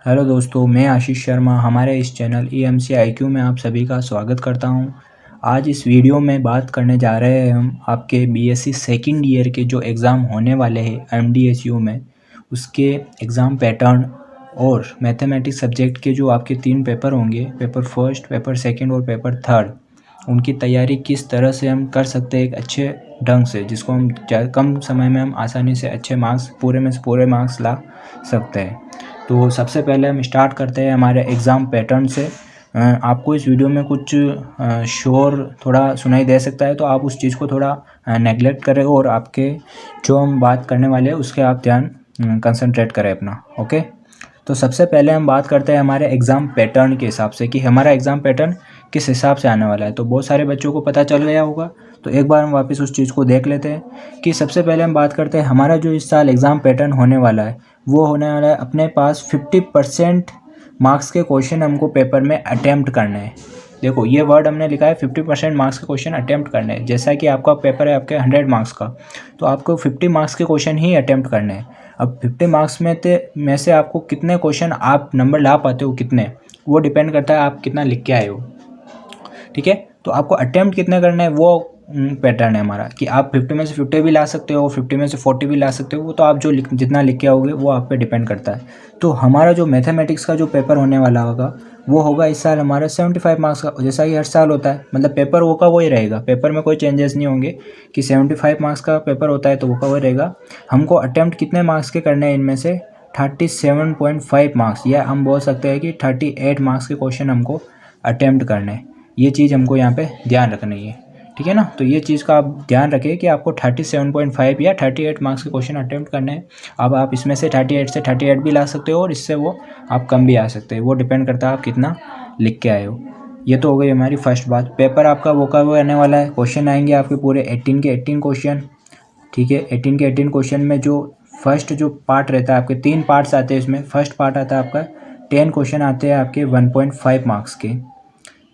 Hello दोस्तों, मैं आशीष शर्मा हमारे इस चैनल EMC IQ में आप सभी का स्वागत करता हूं। आज इस वीडियो में बात करने जा रहे हैं हम आपके BSc सेकंड ईयर के जो एग्ज़ाम होने वाले हैं MDSU में, उसके एग्ज़ाम पैटर्न और मैथमेटिक्स सब्जेक्ट के जो आपके 3 पेपर होंगे, पेपर फर्स्ट, पेपर सेकंड और पेपर थर्ड, उनकी तैयारी किस तरह से हम कर सकते हैं एक अच्छे ढंग से, जिसको हम कम समय में हम आसानी से अच्छे मार्क्स, पूरे में से पूरे मार्क्स ला सकते हैं। तो सबसे पहले हम स्टार्ट करते हैं हमारे एग्ज़ाम पैटर्न से। आपको इस वीडियो में कुछ शोर थोड़ा सुनाई दे सकता है, तो आप उस चीज़ को थोड़ा नेगलेक्ट करें और आपके जो हम बात करने वाले हैं उसके आप ध्यान कंसंट्रेट करें अपना। ओके, तो सबसे पहले हम बात करते हैं हमारे एग्ज़ाम पैटर्न के हिसाब से कि हमारा एग्ज़ाम पैटर्न किस हिसाब से आने वाला है। तो बहुत सारे बच्चों को पता चल गया होगा, तो एक बार हम वापस उस चीज़ को देख लेते हैं कि सबसे पहले हम बात करते हैं हमारा जो इस साल एग्ज़ाम पैटर्न होने वाला है, वो होने वाला है अपने पास 50% मार्क्स के क्वेश्चन हमको पेपर में अटैम्प्ट करने हैं। देखो, ये वर्ड हमने लिखा है 50% मार्क्स के क्वेश्चन अटैम्प्ट करने हैं। जैसा कि आपका पेपर है आपके 100 मार्क्स का, तो आपको 50 मार्क्स के क्वेश्चन ही अटैम्प्ट करने हैं। अब 50 मार्क्स में से आपको कितने क्वेश्चन आप नंबर ला पाते हो, कितने, वो डिपेंड करता है आप कितना लिख के आए हो। ठीक है, तो आपको अटैम्प्ट कितने करने हैं वो पैटर्न है हमारा कि आप 50 में से 50 भी ला सकते हो, 50 में से 40 भी ला सकते हो। वो तो आप जो जितना लिख के आओगे वो आप पे डिपेंड करता है। तो हमारा जो मैथमेटिक्स का जो पेपर होने वाला होगा वो होगा इस साल हमारा 75 मार्क्स का, जैसा कि हर साल होता है। मतलब पेपर वो का वही रहेगा, पेपर में कोई चेंजेस नहीं होंगे कि 75 मार्क्स का पेपर होता है तो वो का वही रहेगा। हमको अटैम्प्ट कितने मार्क्स के करने हैं, इनमें से 37.5 मार्क्स, या हम बोल सकते हैं कि 38 मार्क्स के क्वेश्चन हमको अटैम्प्ट करने हैं। ये चीज़ हमको यहाँ पे ध्यान रखनी है, ठीक है ना। तो ये चीज़ का आप ध्यान रखें कि आपको 37.5 या 38 मार्क्स के क्वेश्चन अटैम्प्ट करने हैं। अब आप इसमें से 38 से 38 भी ला सकते हो और इससे वो आप कम भी आ सकते हैं, वो डिपेंड करता है आप कितना लिख के आए हो। ये तो हो गई हमारी फर्स्ट बात। पेपर आपका वो का वो आने वाला है, क्वेश्चन आएंगे आपके पूरे 18 के 18 क्वेश्चन। ठीक है, 18 के 18 क्वेश्चन में जो फर्स्ट जो पार्ट रहता है, आपके 3 पार्ट्स आते हैं इसमें। फर्स्ट पार्ट आता है आपका 10 क्वेश्चन आते हैं आपके 1.5 मार्क्स के।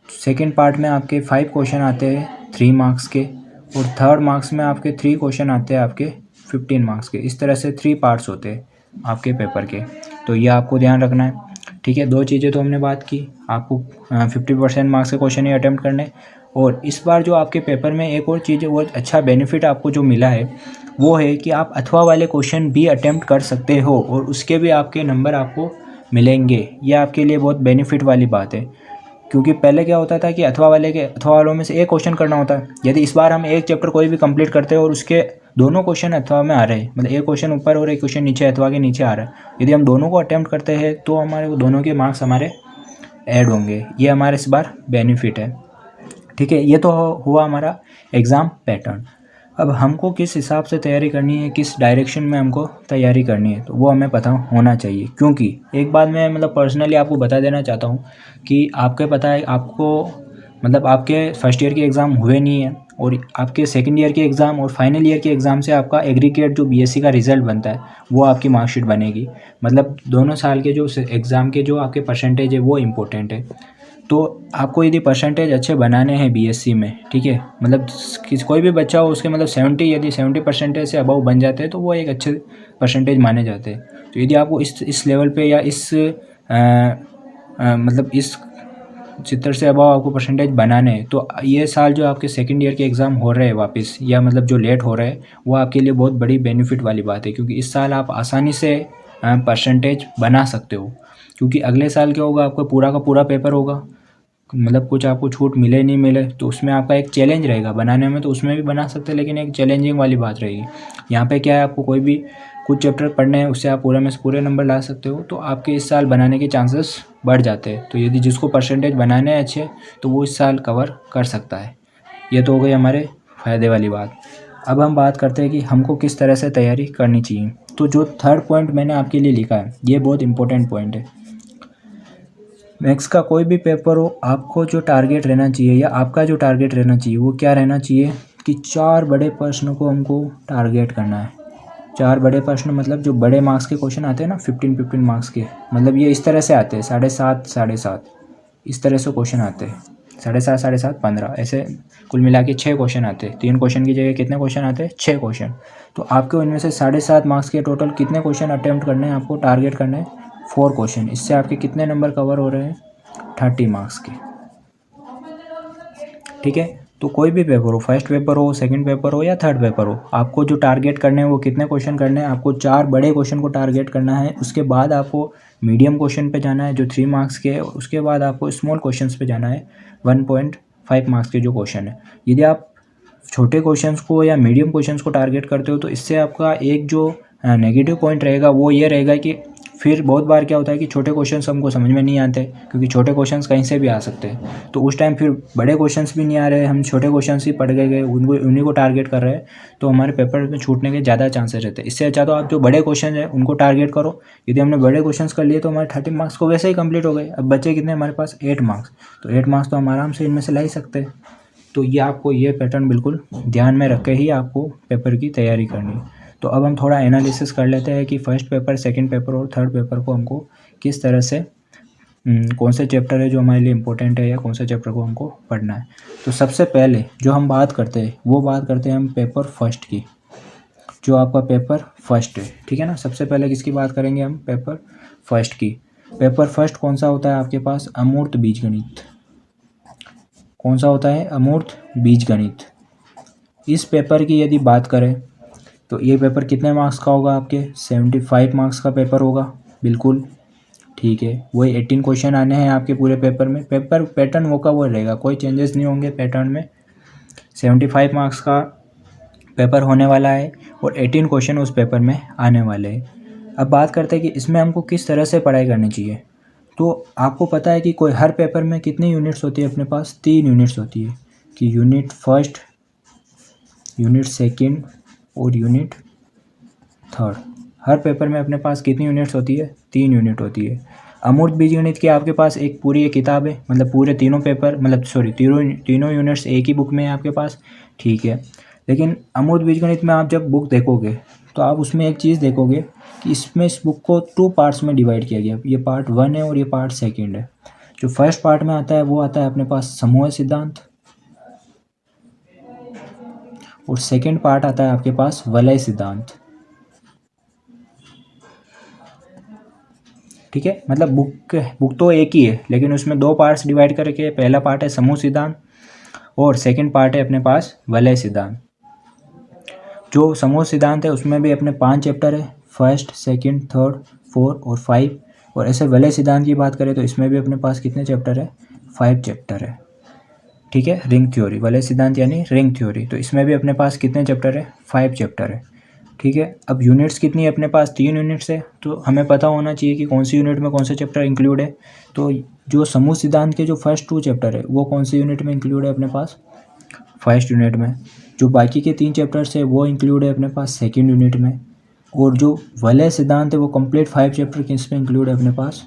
सेकेंड पार्ट में आपके 5 क्वेश्चन आते हैं 3 मार्क्स के, और थर्ड मार्क्स में आपके 3 क्वेश्चन आते हैं आपके 15 मार्क्स के। इस तरह से 3 पार्ट्स होते हैं आपके पेपर के, तो ये आपको ध्यान रखना है। ठीक है, 2 चीज़ें तो हमने बात की, आपको 50% मार्क्स के क्वेश्चन ही अटैम्प्ट करने। और इस बार जो आपके पेपर में एक और चीज़, वो अच्छा बेनिफिट आपको जो मिला है वो है कि आप अथवा वाले क्वेश्चन भी अटैम्प्ट कर सकते हो और उसके भी आपके नंबर आपको मिलेंगे। ये आपके लिए बहुत बेनिफिट वाली बात है, क्योंकि पहले क्या होता था कि अथवा वालों में से एक क्वेश्चन करना होता है। यदि इस बार हम एक चैप्टर कोई भी कंप्लीट करते हैं और उसके दोनों क्वेश्चन अथवा में आ रहे हैं, मतलब एक क्वेश्चन ऊपर और एक क्वेश्चन नीचे, अथवा के नीचे आ रहा है, यदि हम दोनों को अटैम्प्ट करते हैं तो हमारे दोनों के मार्क्स हमारे ऐड होंगे। ये हमारे इस बार बेनिफिट है। ठीक है, ये तो हुआ हमारा एग्ज़ाम पैटर्न। अब हमको किस हिसाब से तैयारी करनी है, किस डायरेक्शन में हमको तैयारी करनी है, तो वो हमें पता होना चाहिए। क्योंकि एक बात मैं मतलब पर्सनली आपको बता देना चाहता हूँ कि आपके पता है, आपको मतलब आपके फर्स्ट ईयर के एग्ज़ाम हुए नहीं है और आपके सेकंड ईयर के एग्ज़ाम और फाइनल ईयर के एग्ज़ाम से आपका एग्रीगेट जो BSc का रिज़ल्ट बनता है वो आपकी मार्कशीट बनेगी। मतलब दोनों साल के जो एग्ज़ाम के जो आपके परसेंटेज है वो इम्पोर्टेंट है। तो आपको यदि परसेंटेज अच्छे बनाने हैं BSc में, ठीक है, मतलब कोई भी बच्चा हो उसके मतलब 70% से अबव बन जाते हैं तो वो एक अच्छे परसेंटेज माने जाते हैं। तो यदि आपको इस लेवल पे या इस मतलब इस चित्र से अबव आपको परसेंटेज बनाने हैं, तो ये साल जो आपके सेकंड ईयर के एग्ज़ाम हो रहे हैं वापस, या मतलब जो लेट हो रहे हैं, वो आपके लिए बहुत बड़ी बेनिफिट वाली बात है। क्योंकि इस साल आप आसानी से परसेंटेज बना सकते हो, क्योंकि अगले साल क्या होगा, आपका पूरा का पूरा पेपर होगा, मतलब कुछ आपको छूट मिले नहीं मिले तो उसमें आपका एक चैलेंज रहेगा बनाने में, तो उसमें भी बना सकते हैं, लेकिन एक चैलेंजिंग वाली बात रहेगी। यहाँ पे क्या है, आपको कोई भी कुछ चैप्टर पढ़ने हैं, उससे आप पूरे में से पूरे नंबर ला सकते हो, तो आपके इस साल बनाने के चांसेस बढ़ जाते हैं। तो यदि जिसको परसेंटेज बनाने हैं अच्छे, तो वो इस साल कवर कर सकता है। ये तो हो गई हमारे फ़ायदे वाली बात। अब हम बात करते हैं कि हमको किस तरह से तैयारी करनी चाहिए। तो जो थर्ड पॉइंट मैंने आपके लिए लिखा है, ये बहुत इंपॉर्टेंट पॉइंट है। मैथ्स का कोई भी पेपर हो, आपको जो टारगेट रहना चाहिए, या आपका जो टारगेट रहना चाहिए, वो क्या रहना चाहिए कि 4 बड़े प्रश्न को हमको टारगेट करना है। 4 बड़े प्रश्न मतलब जो बड़े मार्क्स के क्वेश्चन आते हैं ना, 15 मार्क्स के, मतलब ये इस तरह से आते हैं, 7.5 इस तरह से क्वेश्चन आते हैं, 7.5 15, ऐसे कुल मिला के 6 क्वेश्चन आते हैं। 3 क्वेश्चन की जगह कितने क्वेश्चन आते हैं, 6 क्वेश्चन। तो आपको इनमें से 7.5 मार्क्स के टोटल कितने क्वेश्चन अटैम्प्ट करने हैं, आपको टारगेट करना है 4 क्वेश्चन, इससे आपके कितने नंबर कवर हो रहे हैं? 30 मार्क्स के। ठीक है, तो कोई भी पेपर हो, फर्स्ट पेपर हो, सेकंड पेपर हो या थर्ड पेपर हो, आपको जो टारगेट करने हैं वो कितने क्वेश्चन करने हैं? आपको 4 बड़े क्वेश्चन को टारगेट करना है। उसके बाद आपको मीडियम क्वेश्चन पे जाना है जो 3 मार्क्स के है। उसके बाद आपको स्मॉल क्वेश्चंस पे जाना है 1.5 मार्क्स के जो क्वेश्चन है। यदि आप छोटे क्वेश्चंस को या मीडियम क्वेश्चंस को टारगेट करते हो तो इससे आपका एक जो नेगेटिव पॉइंट रहेगा वो ये रहेगा कि फिर बहुत बार क्या होता है कि छोटे क्वेश्चंस हमको समझ में नहीं आते, क्योंकि छोटे क्वेश्चंस कहीं से भी आ सकते हैं। तो उस टाइम फिर बड़े क्वेश्चंस भी नहीं आ रहे, हम छोटे क्वेश्चंस ही पढ़ गए उन्हीं को टारगेट कर रहे हैं, तो हमारे पेपर में छूटने के ज़्यादा चांसेस रहते हैं। इससे अच्छा तो आप जो बड़े क्वेश्चन है उनको टारगेट करो। यदि हमने बड़े क्वेश्चन कर लिए तो हमारे 30 मार्क्स को वैसे ही कंप्लीट हो गए। अब बचे कितने हमारे पास? 8 मार्क्स। तो 8 मार्क्स तो हम आराम से इनमें से ला ही सकते हैं। तो ये आपको ये पैटर्न बिल्कुल ध्यान में रख के ही आपको पेपर की तैयारी करनी है। तो अब हम थोड़ा एनालिसिस कर लेते हैं कि फर्स्ट पेपर, सेकंड पेपर और थर्ड पेपर को हमको किस तरह से कौन से चैप्टर है जो हमारे लिए इम्पोर्टेंट है या कौन से चैप्टर को हमको पढ़ना है। तो सबसे पहले जो हम बात करते हैं वो बात करते हैं हम पेपर फर्स्ट की, जो आपका पेपर फर्स्ट है। ठीक है ना, सबसे पहले किसकी बात करेंगे हम? पेपर फर्स्ट की। पेपर फर्स्ट कौन सा होता है आपके पास? अमूर्त बीजगणित। कौन सा होता है? अमूर्त बीजगणित। इस पेपर की यदि बात करें तो ये पेपर कितने मार्क्स का होगा आपके? 75 मार्क्स का पेपर होगा। बिल्कुल ठीक है, वही 18 क्वेश्चन आने हैं आपके पूरे पेपर में। पेपर पैटर्न वो का वो रहेगा, कोई चेंजेस नहीं होंगे पैटर्न में। 75 मार्क्स का पेपर होने वाला है और 18 क्वेश्चन उस पेपर में आने वाले हैं। अब बात करते हैं कि इसमें हमको किस तरह से पढ़ाई करनी चाहिए। तो आपको पता है कि कोई हर पेपर में कितनी यूनिट्स होती है अपने पास? 3 यूनिट्स होती है, कि यूनिट फर्स्ट, यूनिट सेकंड और यूनिट थर्ड। हर पेपर में अपने पास कितनी यूनिट्स होती है? 3 यूनिट होती है। अमूर्त बीजगणित की आपके पास एक पूरी एक किताब है, मतलब पूरे तीनों पेपर, मतलब सॉरी तीनों यूनिट्स एक ही बुक में है आपके पास। ठीक है, लेकिन अमूर्त बीजगणित में आप जब बुक देखोगे तो आप उसमें एक चीज़ देखोगे कि इसमें इस बुक को 2 पार्ट्स में डिवाइड किया गया। ये पार्ट 1 है और ये पार्ट 2 है। जो फर्स्ट पार्ट में आता है वो आता है अपने पास समूह सिद्धांत, और सेकंड पार्ट आता है आपके पास वलय सिद्धांत। ठीक है, मतलब बुक तो एक ही है लेकिन उसमें 2 पार्ट्स डिवाइड करके, पहला पार्ट है समूह सिद्धांत और सेकंड पार्ट है अपने पास वलय सिद्धांत। जो समूह सिद्धांत है उसमें भी अपने 5 चैप्टर है, फर्स्ट, सेकंड, थर्ड, 4 और 5। और ऐसे वलय सिद्धांत की बात करें तो इसमें भी अपने पास कितने चैप्टर है? 5 चैप्टर है। ठीक है, रिंग थ्योरी, वलय सिद्धांत यानी रिंग थ्योरी, तो इसमें भी अपने पास कितने चैप्टर है? 5 चैप्टर है। ठीक है, अब यूनिट्स कितनी है अपने पास? 3 यूनिट्स है। तो हमें पता होना चाहिए कि कौन सी यूनिट में कौन से चैप्टर इंक्लूड है। तो जो समूह सिद्धांत के जो फर्स्ट 2 चैप्टर है वो कौन सी यूनिट में इंक्लूड है अपने पास? फर्स्ट यूनिट में। जो बाकी के 3 चैप्टर्स है वो इंक्लूड है अपने पास सेकेंड यूनिट में। और जो वलय सिद्धांत है वो कंप्लीट 5 चैप्टर किस में इंक्लूड है अपने पास?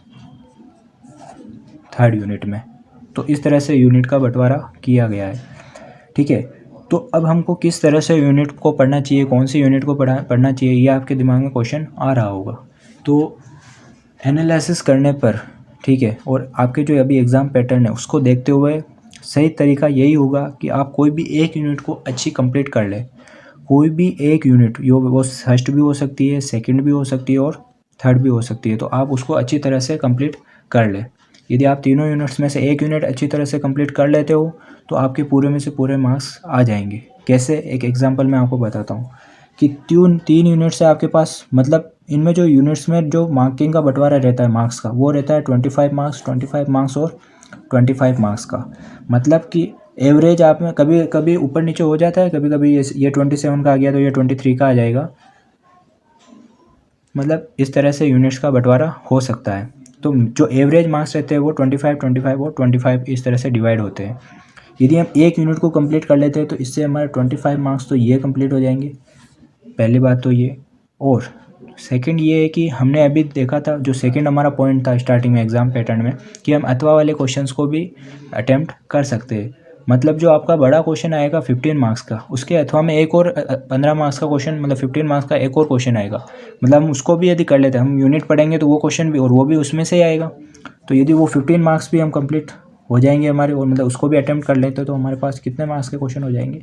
थर्ड यूनिट में। तो इस तरह से यूनिट का बंटवारा किया गया है। ठीक है, तो अब हमको किस तरह से यूनिट को पढ़ना चाहिए, कौन सी यूनिट को पढ़ना चाहिए, ये आपके दिमाग में क्वेश्चन आ रहा होगा। तो एनालिसिस करने पर, ठीक है, और आपके जो अभी एग्ज़ाम पैटर्न है उसको देखते हुए सही तरीका यही होगा कि आप कोई भी एक यूनिट को अच्छी कंप्लीट कर ले। कोई भी एक यूनिट, वो फर्स्ट भी हो सकती है, सेकंड भी हो सकती है और थर्ड भी हो सकती है, तो आप उसको अच्छी तरह से कंप्लीट कर ले। यदि आप तीनों यूनिट्स में से एक यूनिट अच्छी तरह से कंप्लीट कर लेते हो तो आपके पूरे में से पूरे मार्क्स आ जाएंगे। कैसे? एक एग्जांपल मैं आपको बताता हूँ कि 3 यूनिट्स है आपके पास, मतलब इनमें जो यूनिट्स में जो मार्किंग का बंटवारा रहता है मार्क्स का, वो रहता है 25 मार्क्स, 25 मार्क्स और 25 मार्क्स का। मतलब कि एवरेज आप में कभी कभी ऊपर नीचे हो जाता है, कभी कभी ये 27 का आ गया तो ये 23 का आ जाएगा। मतलब इस तरह से यूनिट्स का बंटवारा हो सकता है। तो जो एवरेज मार्क्स रहते हैं वो 25, 25 और 25 इस तरह से डिवाइड होते हैं। यदि हम एक यूनिट को कंप्लीट कर लेते हैं तो इससे हमारे 25 मार्क्स तो ये कंप्लीट हो जाएंगे, पहली बात तो ये। और सेकंड ये है कि हमने अभी देखा था, जो सेकंड हमारा पॉइंट था स्टार्टिंग में एग्ज़ाम पैटर्न में, कि हम अथवा वाले क्वेश्चंस को भी अटेम्प्ट कर सकते हैं। मतलब जो आपका बड़ा क्वेश्चन आएगा 15 मार्क्स का, उसके अथवा में एक और 15 मार्क्स का क्वेश्चन, मतलब 15 मार्क्स का एक और क्वेश्चन आएगा। मतलब हम उसको भी यदि कर लेते हैं, हम यूनिट पढ़ेंगे तो वो क्वेश्चन भी, और वो भी उसमें से ही आएगा। तो यदि वो 15 मार्क्स भी हम कंप्लीट हो जाएंगे हमारे, और मतलब उसको भी अटेम्प्ट कर लेते तो हमारे पास कितने मार्क्स के क्वेश्चन हो जाएंगे?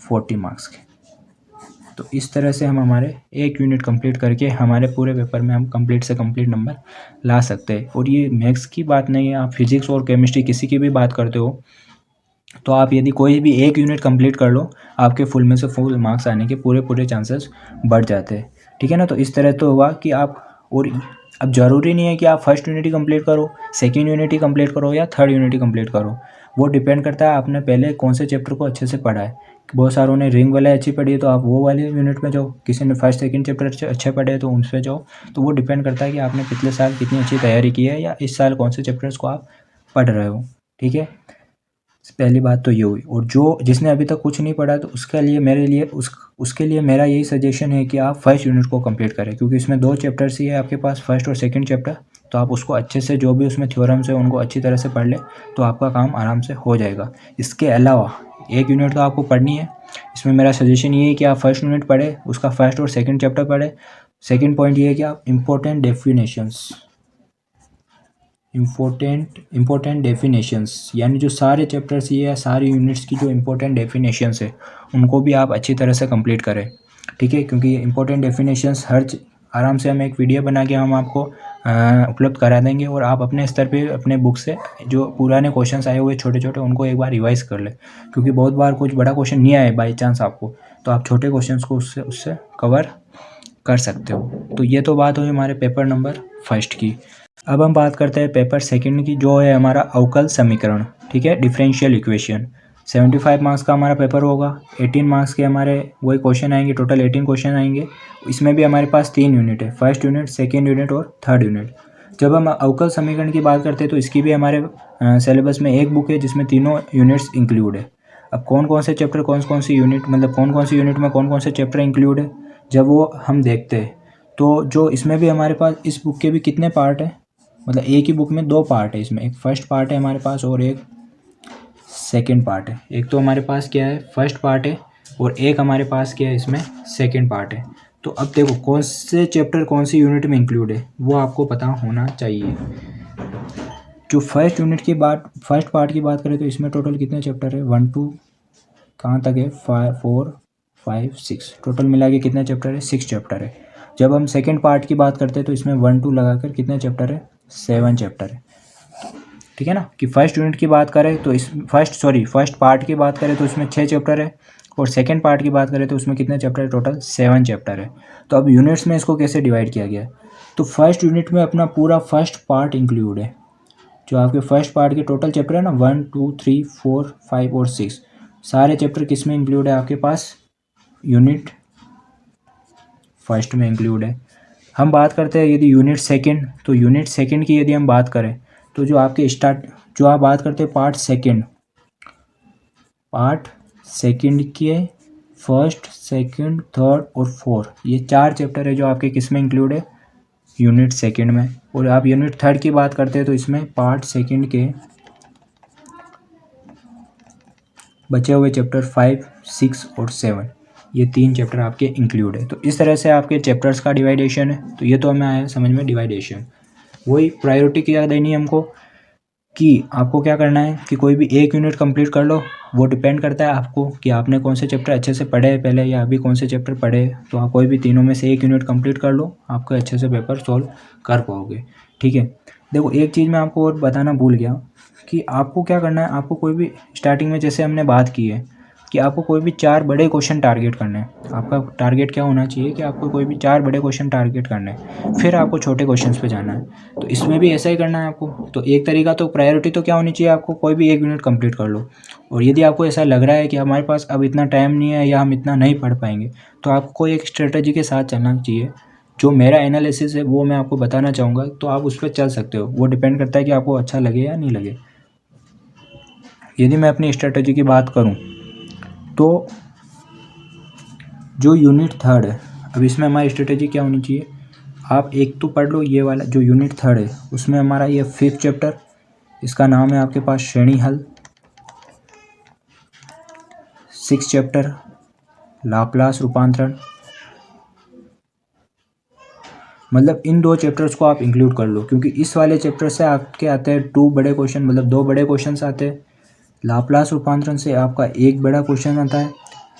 40 मार्क्स के। तो इस तरह से हम हमारे एक यूनिट कंप्लीट करके हमारे पूरे पेपर में हम कंप्लीट से कंप्लीट नंबर ला सकते हैं। और ये मैथ्स की बात नहीं है, आप फिजिक्स और केमिस्ट्री किसी की भी बात करते हो तो आप यदि कोई भी एक यूनिट कंप्लीट कर लो, आपके फुल में से फुल मार्क्स आने के पूरे चांसेस बढ़ जाते हैं। ठीक है ना। तो इस तरह तो हुआ कि आप, और अब ज़रूरी नहीं है कि आप फर्स्ट यूनिट ही कंप्लीट करो, सेकंड यूनिट ही कंप्लीट करो या थर्ड यूनिट ही कंप्लीट करो। वो डिपेंड करता है आपने पहले कौन से चैप्टर को अच्छे से पढ़ा है। बहुत सारों ने रिंग वाले अच्छी पढ़ी है तो आप वो वाले यूनिट में जाओ, किसी ने फर्स्ट सेकंड चैप्टर अच्छे पढ़े तो उन पर जाओ। तो वो डिपेंड करता है कि आपने पिछले साल कितनी अच्छी तैयारी की है या इस साल कौन से चैप्टर्स को आप पढ़ रहे हो। ठीक है, पहली बात तो ये हुई। और जो जिसने अभी तक कुछ नहीं पढ़ा तो उसके लिए मेरा यही सजेशन है कि आप फर्स्ट यूनिट को कंप्लीट करें, क्योंकि इसमें 2 चैप्टर्स ही है आपके पास, फर्स्ट और सेकंड चैप्टर। तो आप उसको अच्छे से, जो भी उसमें थ्योरम्स है उनको अच्छी तरह से पढ़ ले तो आपका काम आराम से हो जाएगा। इसके अलावा एक यूनिट तो आपको पढ़नी है, इसमें मेरा सजेशन ये है कि आप फर्स्ट यूनिट पढ़े, उसका फर्स्ट और सेकेंड चैप्टर पढ़े। सेकेंड पॉइंट ये है कि आप इम्पोर्टेंट डेफिनेशंस यानी जो सारे चैप्टर्स ये या सारी यूनिट्स की जो इम्पोर्टेंट डेफिनेशंस है उनको भी आप अच्छी तरह से कंप्लीट करें। ठीक है, क्योंकि इम्पोर्टेंट डेफिनेशंस आराम से हम एक वीडियो बना के हम आपको उपलब्ध करा देंगे, और आप अपने स्तर पे अपने बुक से जो पुराने क्वेश्चंस आए हुए छोटे छोटे उनको एक बार रिवाइज कर ले, क्योंकि बहुत बार कुछ बड़ा क्वेश्चन नहीं आए बाई चांस आपको, तो आप छोटे क्वेश्चंस को उससे कवर कर सकते हो। तो ये तो बात हुई हमारे पेपर नंबर फर्स्ट की। अब हम बात करते हैं पेपर सेकंड की, जो है हमारा अवकल समीकरण। ठीक है, डिफरेंशियल इक्वेशन। 75 मार्क्स का हमारा पेपर होगा। 18 मार्क्स के हमारे वही क्वेश्चन आएंगे, टोटल 18 क्वेश्चन आएंगे। इसमें भी हमारे पास 3 यूनिट है, फर्स्ट यूनिट, सेकेंड यूनिट और थर्ड यूनिट। जब हम अवकल समीकरण की बात करते हैं तो इसकी भी हमारे सिलेबस में एक बुक है जिसमें तीनों यूनिट्स इंक्लूड है। अब कौन कौन से चैप्टर कौन सी यूनिट, मतलब कौन कौन सी यूनिट में कौन कौन से चैप्टर इंक्लूड है, जब वो हम देखते हैं तो जो इसमें भी हमारे पास इस बुक के भी कितने पार्ट है, मतलब एक ही बुक में 2 पार्ट है। इसमें एक फर्स्ट पार्ट है हमारे पास और एक सेकंड पार्ट है। एक तो हमारे पास क्या है, फर्स्ट पार्ट है, और एक हमारे पास क्या है, इसमें सेकंड पार्ट है। तो अब देखो कौन से चैप्टर कौन सी यूनिट में इंक्लूड है वो आपको पता होना चाहिए। जो फर्स्ट पार्ट की बात करें तो इसमें टोटल कितने चैप्टर है, 1 2 कहाँ तक है, 4 5 6, टोटल मिला के कितने चैप्टर है, 6 चैप्टर है। जब हम सेकंड पार्ट की बात करते हैं तो इसमें 1 2 लगाकर कितने चैप्टर है, 7 चैप्टर है। ठीक है ना, कि फर्स्ट यूनिट की बात करें तो फर्स्ट पार्ट की बात करें तो इसमें 6 चैप्टर है, और सेकंड पार्ट की बात करें तो उसमें कितने चैप्टर है, टोटल 7 चैप्टर है। तो अब यूनिट्स में इसको कैसे डिवाइड किया गया है, तो फर्स्ट यूनिट में अपना पूरा फर्स्ट पार्ट इंक्लूड है। जो आपके फर्स्ट पार्ट के टोटल चैप्टर है ना, 1 2 3 4 5 और 6, सारे चैप्टर किस में इंक्लूड है आपके पास, यूनिट फर्स्ट में इंक्लूड है। हम बात करते हैं यदि यूनिट सेकंड, तो यूनिट सेकंड की यदि हम बात करें तो जो आप बात करते हैं पार्ट सेकंड के फर्स्ट सेकंड थर्ड और फोर्थ, ये 4 चैप्टर है जो आपके किस में इंक्लूड है, यूनिट सेकंड में। और आप यूनिट थर्ड की बात करते हैं तो इसमें पार्ट सेकंड के बचे हुए चैप्टर 5 6 और 7, ये 3 चैप्टर आपके इंक्लूड है। तो इस तरह से आपके चैप्टर्स का डिवाइडेशन है। तो ये तो हमें आया समझ में डिवाइडेशन। वही प्रायोरिटी क्या देनी है हमको, कि आपको क्या करना है कि कोई भी एक यूनिट कंप्लीट कर लो। वो डिपेंड करता है आपको कि आपने कौन से चैप्टर अच्छे से पढ़े हैं पहले या अभी कौन से चैप्टर पढ़े हैं। तो आप कोई भी तीनों में से एक यूनिट कंप्लीट कर लो, आपको अच्छे से पेपर सॉल्व कर पाओगे। ठीक है, देखो एक चीज़ मैं आपको और बताना भूल गया कि आपको क्या करना है, आपको कोई भी स्टार्टिंग में जैसे हमने बात की है कि आपको कोई भी 4 बड़े क्वेश्चन टारगेट करने हैं। आपका टारगेट क्या होना चाहिए कि आपको कोई भी 4 बड़े क्वेश्चन टारगेट करने हैं, फिर आपको छोटे क्वेश्चंस पे जाना है। तो इसमें भी ऐसा ही करना है आपको। तो एक तरीका तो प्रायोरिटी तो क्या होनी चाहिए, आपको कोई भी एक यूनिट कंप्लीट कर लो। और यदि आपको ऐसा लग रहा है कि हमारे पास अब इतना टाइम नहीं है या हम इतना नहीं पढ़ पाएंगे, तो आपको एक स्ट्रेटजी के साथ चलना चाहिए। जो मेरा एनालिसिस है वो मैं आपको बताना चाहूँगा, तो आप उस पर चल सकते हो। वो डिपेंड करता है कि आपको अच्छा लगे या नहीं लगे। यदि मैं अपनी स्ट्रेटजी की बात करूँ तो जो यूनिट थर्ड है, अब इसमें हमारी स्ट्रेटजी क्या होनी चाहिए, आप एक तो पढ़ लो ये वाला जो यूनिट थर्ड है, उसमें हमारा ये 5th चैप्टर, इसका नाम है आपके पास श्रेणी हल। 6th चैप्टर लाप्लास रूपांतरण। मतलब इन 2 चैप्टर्स को आप इंक्लूड कर लो, क्योंकि इस वाले चैप्टर से आपके आते हैं 2 बड़े क्वेश्चन, मतलब 2 बड़े क्वेश्चन आते हैं। लाप्लास रूपांतरण से आपका एक बड़ा क्वेश्चन आता है,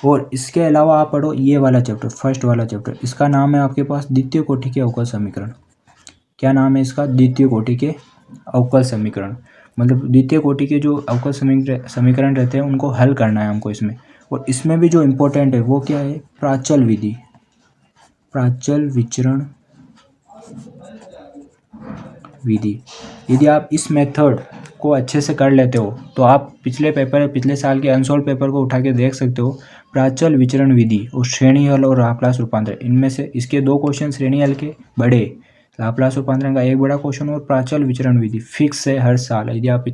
और इसके अलावा आप पढ़ो ये वाला चैप्टर, फर्स्ट वाला चैप्टर, इसका नाम है आपके पास द्वितीय कोटि के अवकल समीकरण। क्या नाम है इसका? द्वितीय कोटि के अवकल समीकरण। मतलब द्वितीय कोटि के जो अवकल समीकरण रहते हैं उनको हल करना है हमको इसमें। और इसमें भी जो इम्पोर्टेंट है वो क्या है? प्राचल विधि, प्राचल विचरण विधि। यदि आप इस मेथड को अच्छे से कर लेते हो तो आप पिछले साल के अनसोल्व पेपर को उठा के देख सकते हो। प्राचल विचरण विधि और श्रेणी हल और लाप्लास रूपांतरण, इनमें से इसके 2 क्वेश्चन श्रेणी हल के बड़े, लाप्लास रूपांतरण का एक बड़ा क्वेश्चन और प्राचल विचरण विधि फिक्स है हर साल। यदि आप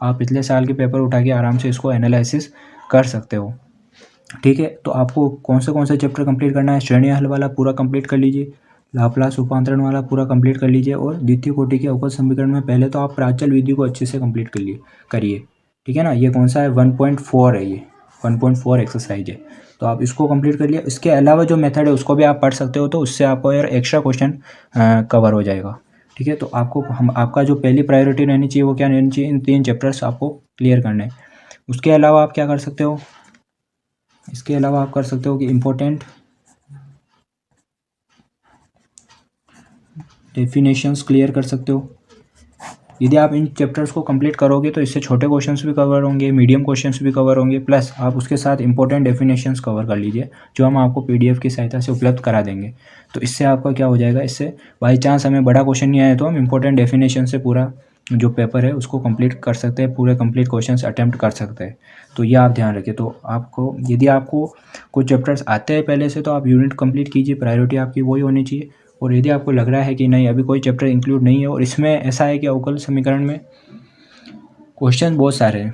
पिछले साल के पेपर उठा के आराम से इसको एनालिसिस कर सकते हो। ठीक है, तो आपको कौन से चैप्टर कंप्लीट करना है? श्रेणी हल वाला पूरा कंप्लीट कर लीजिए, लाप्लास रूपांतरण वाला पूरा कंप्लीट कर लीजिए, और द्वितीय कोटि के अवकल समीकरण में पहले तो आप प्राचल विधि को अच्छे से कंप्लीट करिए। ठीक है ना, ये कौन सा है? 1.4 है, ये 1.4 एक्सरसाइज है, तो आप इसको कंप्लीट कर लिए। इसके अलावा जो मेथड है उसको भी आप पढ़ सकते हो, तो उससे आपको यार एक्स्ट्रा क्वेश्चन कवर हो जाएगा। ठीक है, तो आपका जो पहली प्रायोरिटी रहनी चाहिए वो क्या रहनी चाहिए? इन 3 चैप्टर्स आपको क्लियर करने हैं। उसके अलावा आप क्या कर सकते हो? इसके अलावा आप कर सकते हो कि इम्पोर्टेंट डेफिनेशंस क्लियर कर सकते हो। यदि आप इन चैप्टर्स को कंप्लीट करोगे तो इससे छोटे क्वेश्चंस भी कवर होंगे, मीडियम क्वेश्चंस भी कवर होंगे, प्लस आप उसके साथ इंपॉर्टेंट डेफिनेशंस कवर कर लीजिए, जो हम आपको पीडीएफ की सहायता से उपलब्ध करा देंगे। तो इससे आपका क्या हो जाएगा? इससे बाई चांस हमें बड़ा क्वेश्चन नहीं आया तो हम इंपॉर्टेंट डेफिनेशन से पूरा जो पेपर है उसको कंप्लीट कर सकते हैं, पूरे कंप्लीट क्वेश्चंस अटैम्प्ट कर सकते हैं। तो ये आप ध्यान रखिए। तो यदि आपको कुछ चैप्टर्स आते हैं पहले से तो आप यूनिट कंप्लीट कीजिए, प्रायोरिटी आपकी वही होनी चाहिए। और यदि आपको लग रहा है कि नहीं अभी कोई चैप्टर इंक्लूड नहीं है और इसमें ऐसा है कि अवकल समीकरण में क्वेश्चन बहुत सारे हैं,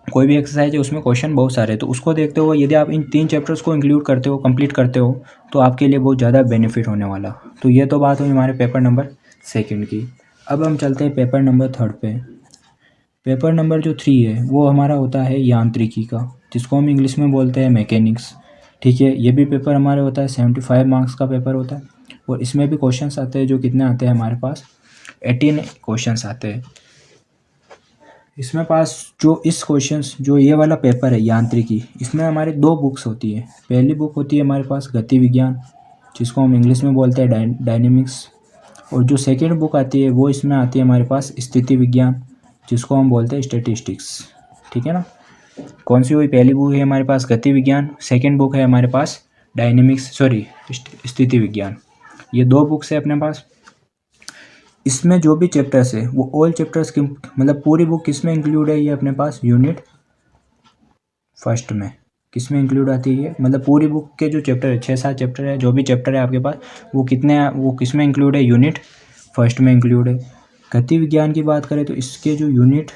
कोई भी एक्सरसाइज है उसमें क्वेश्चन बहुत सारे हैं, तो उसको देखते हुए यदि आप इन 3 चैप्टर्स को इंक्लूड करते हो, कंप्लीट करते हो, तो आपके लिए बहुत ज़्यादा बेनिफिट होने वाला। तो ये तो बात हुई हमारे पेपर नंबर 2 की। अब हम चलते हैं पेपर नंबर 3 पे। पेपर नंबर जो 3 है वो हमारा होता है यांत्रिकी का, जिसको हम इंग्लिश में बोलते हैं मैकेनिक्स। ठीक है, ये भी पेपर हमारे होता है 75 मार्क्स का पेपर होता है, और इसमें भी क्वेश्चंस आते हैं जो कितने आते हैं हमारे पास? 18 क्वेश्चंस आते हैं इसमें पास। जो ये वाला पेपर है यांत्रिकी, इसमें हमारे 2 बुक्स होती है। पहली बुक होती है हमारे पास गति विज्ञान, जिसको हम इंग्लिश में बोलते हैं डायनेमिक्स, और जो सेकेंड बुक आती है वो इसमें आती है हमारे पास स्थिति विज्ञान, जिसको हम बोलते हैं स्टैटिस्टिक्स। ठीक है ना, कौन सी हुई? पहली बुक है हमारे पास गति विज्ञान, सेकेंड बुक है हमारे पास स्थिति विज्ञान। ये 2 बुक्स है अपने पास। इसमें जो भी चैप्टर्स है वो ऑल चैप्टर्स की, मतलब पूरी बुक किस में इंक्लूड है? ये अपने पास यूनिट फर्स्ट में किस में इंक्लूड आती है? मतलब पूरी बुक के जो चैप्टर है, 6-7 चैप्टर है, जो भी चैप्टर है आपके पास वो किस में इंक्लूड है? यूनिट फर्स्ट में इंक्लूड है। गति विज्ञान की बात करें तो इसके जो यूनिट,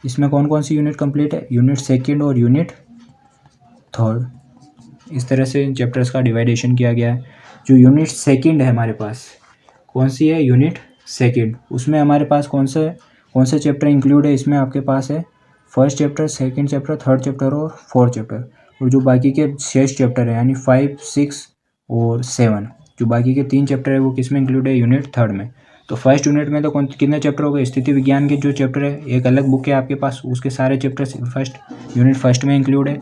इसमें कौन कौन सी यूनिट कंप्लीट है? यूनिट सेकंड और यूनिट थर्ड। इस तरह से इन चैप्टर्स का डिवाइडेशन किया गया है। जो यूनिट सेकंड है हमारे पास, कौन सी है? Unit second. उसमें हमारे पास कौन से चैप्टर इंक्लूड है? इसमें आपके पास है first chapter, second chapter, third chapter और फोर्थ चैप्टर। और जो बाकी के शेष चैप्टर है यानी 5, 6 और 7, जो बाकी के 3 चैप्टर है वो किस में इंक्लूड है? यूनिट थर्ड में। तो फर्स्ट यूनिट में तो कितने चैप्टर हो गए? स्थिति विज्ञान के जो चैप्टर है, एक अलग बुक है आपके पास, उसके सारे चैप्टर यूनिट फर्स्ट में इंक्लूड है।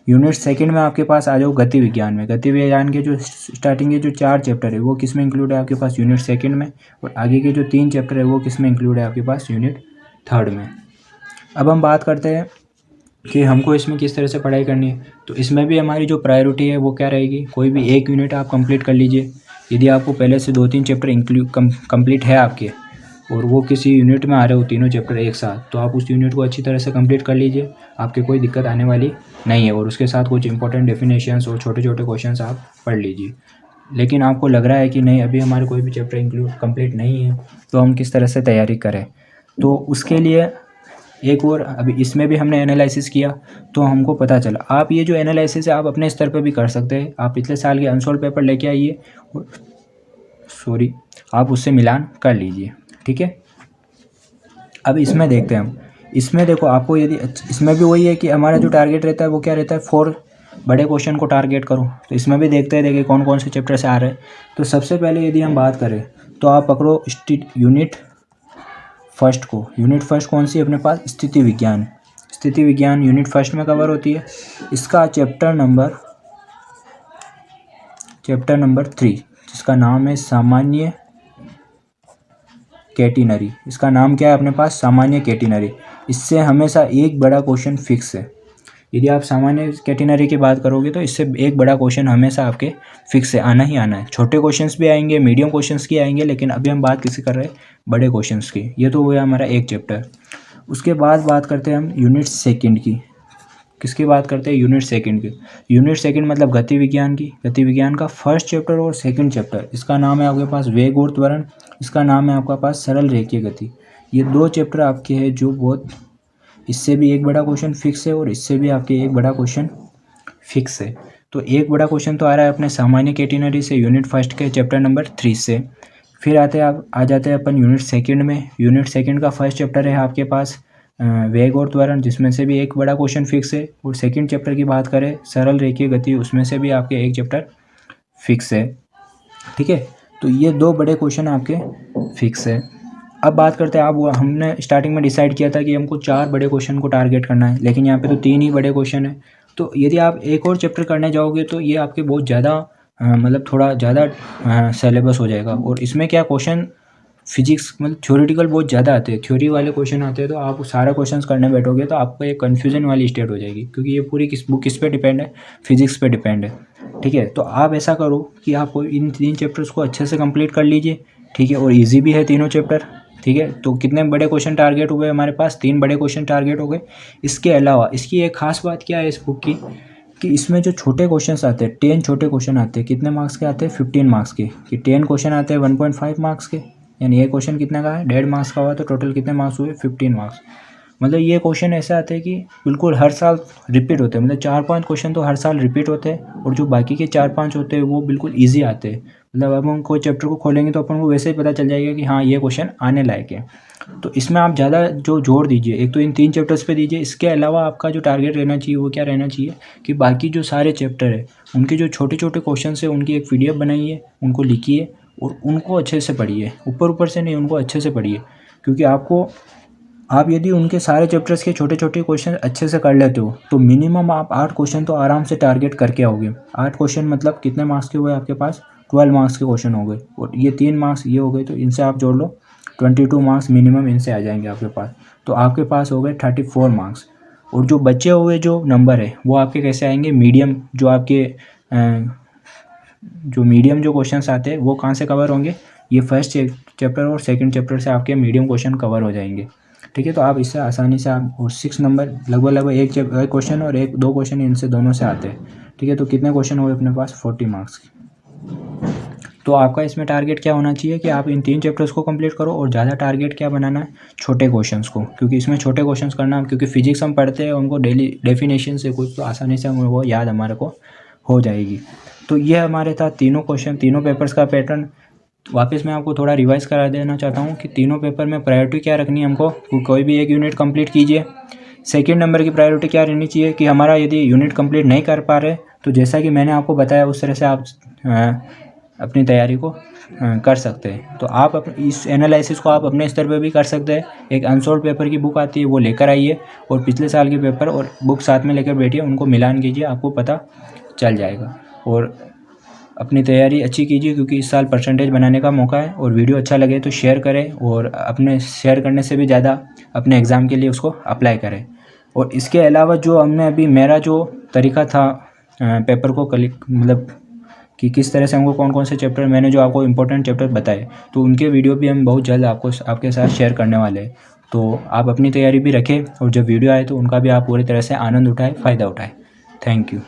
यूनिट सेकंड में आपके पास आ जाओ गति विज्ञान में। गति विज्ञान के जो स्टार्टिंग के जो 4 चैप्टर है वो किस में इंक्लूड है आपके पास? यूनिट सेकंड में। और आगे के जो 3 चैप्टर है वो किस में इंक्लूड है आपके पास? यूनिट थर्ड में। अब हम बात करते हैं कि हमको इसमें किस तरह से पढ़ाई करनी है। तो इसमें भी हमारी जो प्रायोरिटी है वो क्या रहेगी? कोई भी एक यूनिट आप कंप्लीट कर लीजिए। यदि आपको पहले से 2-3 चैप्टर कंप्लीट है आपके, और वो किसी यूनिट में आ रहे हो तीनों चैप्टर एक साथ, तो आप उस यूनिट को अच्छी तरह से कंप्लीट कर लीजिए, आपके कोई दिक्कत आने वाली नहीं है। और उसके साथ कुछ इंपॉर्टेंट डेफिनेशंस और छोटे छोटे क्वेश्चंस आप पढ़ लीजिए। लेकिन आपको लग रहा है कि नहीं अभी हमारे कोई भी चैप्टर कंप्लीट नहीं है, तो हम किस तरह से तैयारी करें? तो उसके लिए एक और, अभी इसमें भी हमने एनालिसिस किया तो हमको पता चला, आप ये जो एनालिसिस है आप अपने स्तर पर भी कर सकते हैं। आप पिछले साल के अनसोल्व पेपर लेके आइए, आप उससे मिलान कर लीजिए। ठीक है, अब इसमें देखते हैं हम। इसमें देखो आपको यदि इसमें भी वही है कि हमारा जो टारगेट रहता है वो क्या रहता है? 4 बड़े क्वेश्चन को टारगेट करो। तो इसमें भी देखते हैं, देखिए कौन कौन से चैप्टर से आ रहे हैं। तो सबसे पहले यदि हम बात करें तो आप पकड़ो यूनिट फर्स्ट को। यूनिट फर्स्ट कौन सी है अपने पास? स्थिति विज्ञान। स्थिति विज्ञान यूनिट फर्स्ट में कवर होती है। इसका चैप्टर नंबर 3 जिसका नाम है सामान्य कैटेनरी। इसका नाम क्या है अपने पास? सामान्य कैटेनरी। इससे हमेशा एक बड़ा क्वेश्चन फिक्स है। यदि आप सामान्य कैटेनरी की बात करोगे तो इससे एक बड़ा क्वेश्चन हमेशा आपके फिक्स है, आना ही आना है। छोटे क्वेश्चंस भी आएंगे, मीडियम क्वेश्चंस की आएंगे, लेकिन अभी हम बात किसी कर रहे हैं बड़े क्वेश्चंस की। ये तो हुआ हमारा एक चैप्टर। उसके बाद बात करते हैं हम यूनिट सेकंड की। किसकी बात करते हैं? यूनिट सेकंड की। यूनिट सेकंड मतलब गति विज्ञान की। गति विज्ञान का फर्स्ट चैप्टर और सेकंड चैप्टर, इसका नाम है आपके पास वेग और त्वरण, इसका नाम है आपका पास सरल रेखीय गति। ये दो चैप्टर आपके हैं जो बहुत, इससे भी एक बड़ा क्वेश्चन फिक्स है और इससे भी आपके एक बड़ा क्वेश्चन फिक्स है। तो एक बड़ा क्वेश्चन तो आ रहा है अपने सामान्य कैटेनरी से, यूनिट फर्स्ट के चैप्टर नंबर 3 से। फिर आ जाते हैं अपन यूनिट सेकंड में। यूनिट सेकंड का फर्स्ट चैप्टर है आपके पास वेग और त्वरण, जिसमें से भी एक बड़ा क्वेश्चन फिक्स है। और सेकंड चैप्टर की बात करें सरल रेखीय गति, उसमें से भी आपके एक चैप्टर फिक्स है। ठीक है, तो ये दो बड़े क्वेश्चन आपके फिक्स है। अब बात करते हैं, अब हमने स्टार्टिंग में डिसाइड किया था कि हमको 4 बड़े क्वेश्चन को टारगेट करना है, लेकिन यहाँ पे तो 3 ही बड़े क्वेश्चन है। तो यदि आप एक और चैप्टर करने जाओगे तो ये आपके बहुत ज़्यादा मतलब थोड़ा ज़्यादा सिलेबस हो जाएगा। और इसमें क्या क्वेश्चन फिजिक्स मतलब थ्योरेटिकल बहुत ज़्यादा आते हैं, थ्योरी वाले क्वेश्चन आते हैं। तो आप सारा क्वेश्चन करने बैठोगे तो आपको एक कन्फ्यूजन वाली स्टेट हो जाएगी, क्योंकि ये पूरी किस पे डिपेंड है? फिजिक्स पे डिपेंड है। ठीक है, तो आप ऐसा करो कि आप इन 3 चैप्टर्स को अच्छे से कंप्लीट कर लीजिए। ठीक है, और ईजी भी है तीनों चैप्टर। ठीक है, तो कितने बड़े क्वेश्चन टारगेट हुए हमारे पास? 3 बड़े क्वेश्चन टारगेट हो गए। इसके अलावा इसकी एक खास बात क्या है इस बुक की, कि इसमें जो छोटे क्वेश्चंस आते हैं, 10 छोटे क्वेश्चन आते हैं। कितने मार्क्स के आते हैं? 15 मार्क्स के। कि 10 क्वेश्चन आते हैं 1.5 मार्क्स के, यानी ये क्वेश्चन कितने का है? 1.5 मार्क्स का हुआ, तो टोटल कितने मार्क्स हुए? 15 मार्क्स। मतलब ये क्वेश्चन ऐसे आते हैं कि बिल्कुल हर साल रिपीट होते हैं। मतलब 4-5 क्वेश्चन तो हर साल रिपीट होते हैं, और जो बाकी के 4-5 होते हैं वो बिल्कुल ईजी आते हैं। मतलब अब हम कोई चैप्टर को खोलेंगे तो अपन को वैसे ही पता चल जाएगा कि हाँ ये क्वेश्चन आने लायक है। तो इसमें आप ज़्यादा जो जोर दीजिए, एक तो इन 3 चैप्टर्स पे दीजिए। इसके अलावा आपका जो टारगेट रहना चाहिए वो क्या रहना चाहिए, कि बाकी जो सारे चैप्टर है उनके जो छोटे छोटे क्वेश्चन है उनकी एक PDF बनाइए, उनको लिखिए और उनको अच्छे से पढ़िए। ऊपर से नहीं, उनको अच्छे से पढ़िए। क्योंकि आप यदि उनके सारे चैप्टर्स के छोटे छोटे क्वेश्चन अच्छे से कर लेते हो तो मिनिमम आप 8 क्वेश्चन तो आराम से टारगेट करके आओगे। 8 क्वेश्चन मतलब कितने मार्क्स के हुए आपके पास? 12 मार्क्स के क्वेश्चन हो गए। और ये 3 मार्क्स ये हो गए, तो इनसे आप जोड़ लो 22 मार्क्स मिनिमम इनसे आ जाएंगे आपके पास। तो आपके पास हो गए 34 मार्क्स। और जो बचे हुए जो नंबर है वो आपके कैसे आएंगे? मीडियम जो आपके जो मीडियम जो क्वेश्चंस आते हैं वो कहाँ से कवर होंगे? ये फर्स्ट चैप्टर और सेकंड चैप्टर से आपके मीडियम क्वेश्चन कवर हो जाएंगे। ठीक है, तो आप इससे आसानी से आप, और 6 नंबर लगभग एक क्वेश्चन और 1-2 क्वेश्चन इनसे दोनों से आते हैं। ठीक है, तो कितने क्वेश्चन हुए अपने पास? 40 मार्क्स। तो आपका इसमें टारगेट क्या होना चाहिए कि आप इन 3 चैप्टर्स को कंप्लीट करो, और ज़्यादा टारगेट क्या बनाना है? छोटे क्वेश्चंस को। क्योंकि इसमें छोटे क्वेश्चंस करना, क्योंकि फिजिक्स हम पढ़ते हैं उनको डेली डेफिनेशन से कुछ तो आसानी से वो याद हमारे को हो जाएगी। तो ये हमारे था तीनों क्वेश्चन, तीनों पेपर्स का पैटर्न। वापस मैं आपको थोड़ा रिवाइज़ करा देना चाहता हूँ कि तीनों पेपर में प्रायोरिटी क्या रखनी है हमको। कोई भी एक यूनिट कंप्लीट कीजिए। सेकंड नंबर की प्रायोरिटी क्या रहनी चाहिए कि हमारा यदि यूनिट कंप्लीट नहीं कर पा रहे तो जैसा कि मैंने आपको बताया उस तरह से आप अपनी तैयारी को कर सकते हैं। तो आप इस एनालिसिस को आप अपने स्तर पर भी कर सकते हैं। एक अनसॉल्व पेपर की बुक आती है वो लेकर आइए, और पिछले साल के पेपर और बुक साथ में लेकर बैठिए, उनको मिलान कीजिए, आपको पता चल जाएगा। और अपनी तैयारी अच्छी कीजिए, क्योंकि इस साल परसेंटेज बनाने का मौका है। और वीडियो अच्छा लगे तो शेयर करें, और अपने शेयर करने से भी ज़्यादा अपने एग्ज़ाम के लिए उसको अप्लाई करें। और इसके अलावा जो हमने अभी मेरा जो तरीका था पेपर को मतलब कि किस तरह से हमको कौन कौन से चैप्टर, मैंने जो आपको इंपॉर्टेंट चैप्टर बताए, तो उनके वीडियो भी हम बहुत जल्द आपके साथ शेयर करने वाले हैं। तो आप अपनी तैयारी भी रखें, और जब वीडियो आए तो उनका भी आप पूरी तरह से आनंद उठाएं, फ़ायदा उठाएं। Thank you.